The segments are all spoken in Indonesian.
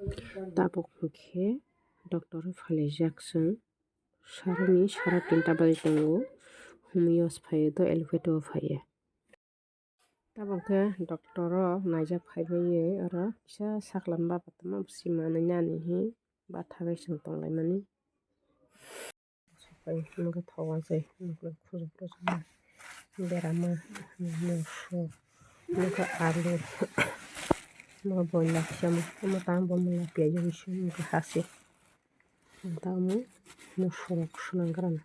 Tabok ke doktor falejak sarni sara 3টা baji tongo humios phaio to elevato phaio tabok ke doktor naijak phaibaye aro kisa saklam bapa tama busi manui nani hi ba thagai sung tonglaimani sapai nugo thoga jai nugo khurbo berama mwchuk nugo alu nugo boila siamo nugo tang bomula piajo bisu nugo hasi tamu mwchuk sunanggrana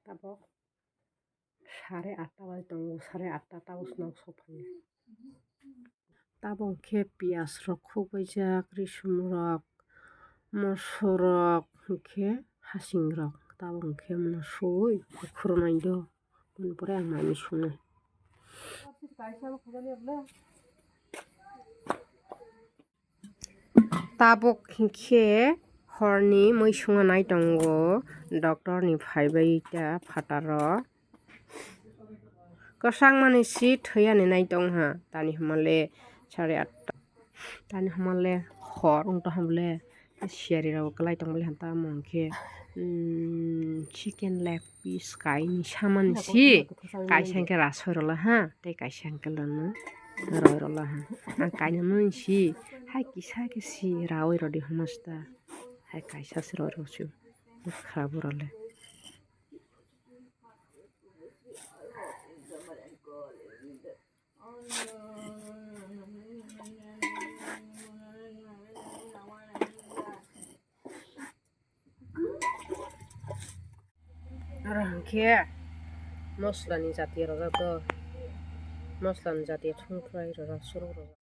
tabok 8:30 baji tongo 8:30 tabok snog sopani tabok ke pias rok khukbaijak risum rok moso rok hinkhe hasing rok tabok ke mano sui khurunai do boni pore ang nani sunai tabok hinkhe horni mui sunganai tongo doctor ni phaibai ta fataro kwsang mani si thaiani nai tongha tani hamale 8:30 tani hamale hor ongto hamle seri rok klai tongbali hanta mongkhe chicken leg piece kaini samani si kaisa hingke rasoi rola ha tei kaisa hingke lano roi rola ha ang kaina nui si hai kisa ke si rawoi rodi hamasta hai kaisa si roi rosu khrabu role aro hingkhe mosla ni jatiya rojak to mosla ni jatiya thungfrai rojak suruk rojak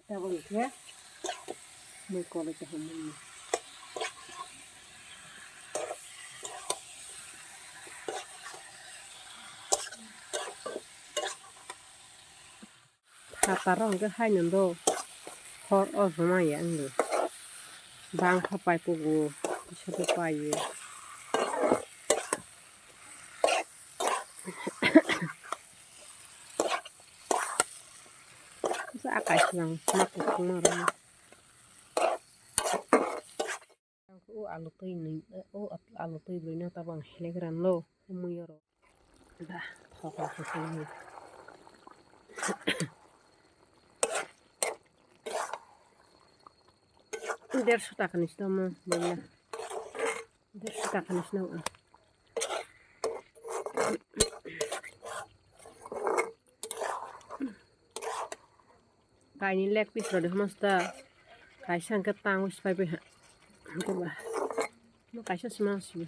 tabok hingkhe mui kolai kaham fataro hingkhe haino do hor o jomai angni bangkha paipugo bisodo paio akai silang makuk maro o alu tui ni o alu tui boina tabang helegran lo mui oro bah thok khasani 150 টাকা নিস তো মা বললা 150 টাকা নিস না kaini leg piece ro de hamasta kaisa hingke tang spai bai hingke ba no kaisa sima si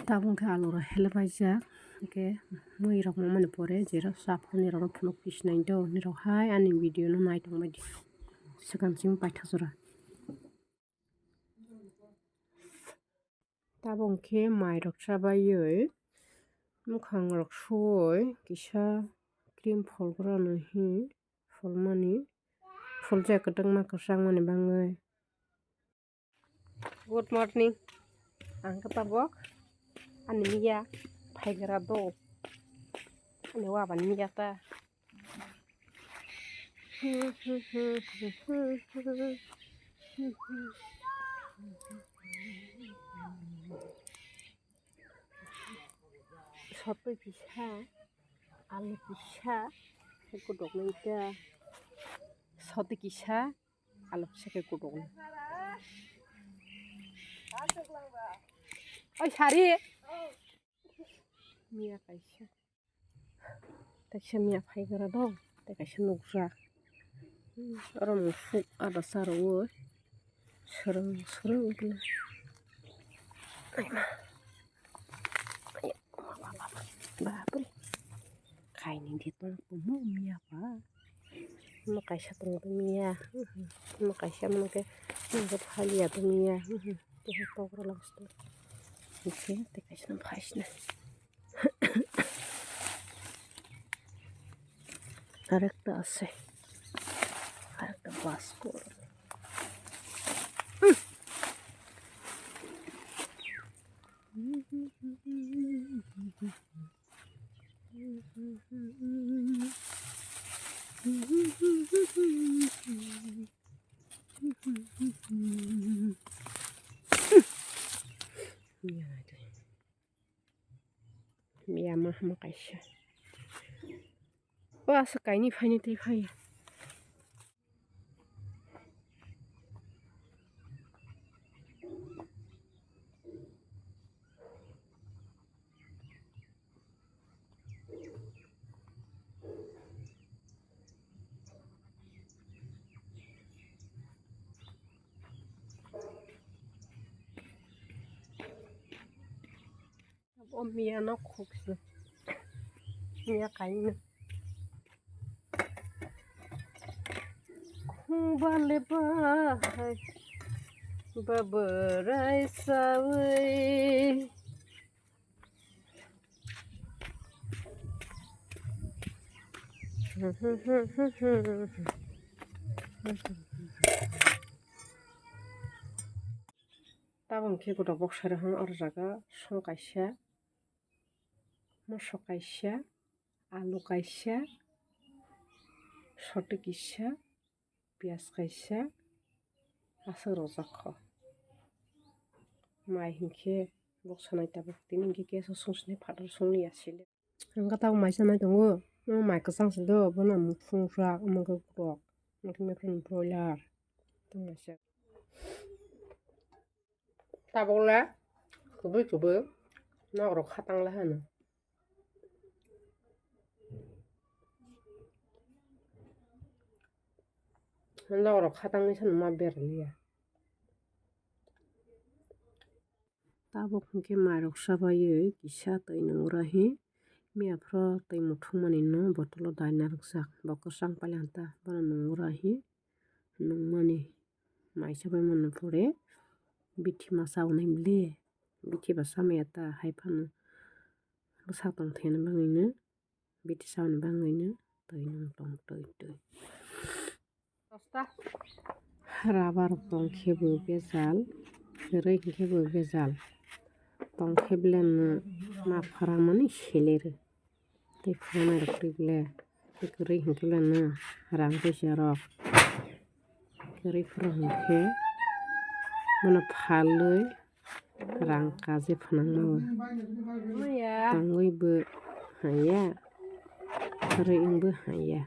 tabung ke alu ro helbaijak hingke mui rok mani pore jero sapho ni rok phunuk pisnai do ni rok hai ani video no naitong baidi sikamsing paithasora tabong ke mai rok chabaioi mukhang rok suoi kisa cream folgrano hi folmani fuljak kwtangma kwsang mani bangai good morning ang tabok ani miya phaigra do ini wah bani jata. Soto bisa, alu bisa, kudok nih soto bisa, alu bisa kayak kudok. Oh cari, mia kaisa, tak mia fai gara dong, tak kaisa nugra. Orang mwchuk ada sarwo, serang gitu. Baper, kain ini tuh mau mia apa? Mau kaisa tunggu mia, mau kaisa mau ke nggak hal ya tuh mia, tuh tahu kalau langsung. Oke, tak kaisa nampak Karakter ase, karakter baskor. Mia mah makasih. Wah sekarang ini fine teh. Om mia nó khục rồi, mia kain. Bale bahai, berai sawi. Tabok ke kuda box sarang orang jaga song kaisa, mwchuk kaisa, alu kaisa, soto kaisa, pias kaisa, asal rozak. Mai hingke box sanai tabok tin hingke keso sungsne padar sungli asile. Angka tahu mai sanai tunggu, mai kesang sedo, bana mufung rak, mangga kurok, mungkin mepun broiler, tunggu aja. Tabok lah, kubu, nak orang khatang lah hana. Nak orang khatang ni sana mah berliya. Tabok hingke marok sabaye kisa tai nangurahi, mia pro tai muthung mani no botolo dai naroksak, boko sang palyanta bana nangurahi, nungmani mai sabai mano pore, bithi masa unai bli, bithi basa mayata haifano, rusak tong thena bangayno, bithi sauni bangayno, tai nung tong tai. Rabar tong khebo bezal, rei khebo bezal. Tong kheblen ma farang mani sheler. Te farang mer krible. Te rei kheblen rang bezarok. Rei farang khe mana phaloi rang kaje phanang mo. Tangoi bo haya. Rei ingbo haya.